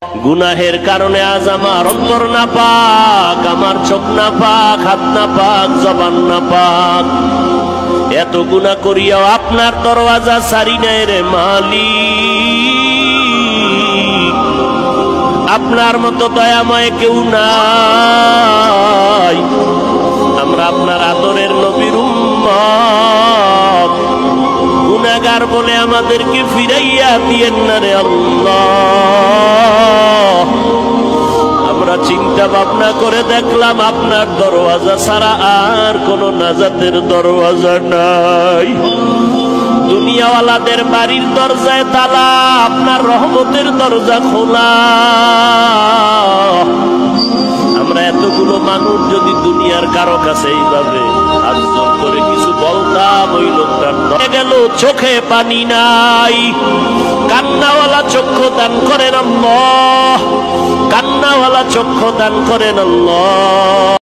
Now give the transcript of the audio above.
গুনাহের কারণে আজ আমার অন্তর না পাক, আমার চোখ না পাক, হাত না পাক, জবান না পাক। এত গুনাহ করিয়াও আপনার দরওয়াজা ছাড়ি নাই রে মালিক। আপনার মতো দয়াময় কেউ নাই। আমরা আপনার আদরের নবীর উম্মত, গুনাহগার বলে আমাদেরকে ফিরাইয়া দিয়েন না রে আল্লাহ। আমরা চিন্তা ভাবনা করে দেখলাম আপনার দরওয়াজা ছাড়া আর কোন নাজাতের দরওয়াজা নাই। দুনিয়াওয়ালাদের বাড়ির দরজায় তালা, আপনার রহমতের দরজা খোলা। আমরা এতগুলো মানুষ যদি দুনিয়ার কারো কাছে এইভাবে হাত জোর করে কিছু বলতাম, ওই লোকটার গেল চোখে পানি নাই। কান্নাওয়ালা চক্ষু দান করেন আল্লাহ, কান্নাওয়ালা চক্ষু দান করেন আল্লাহ।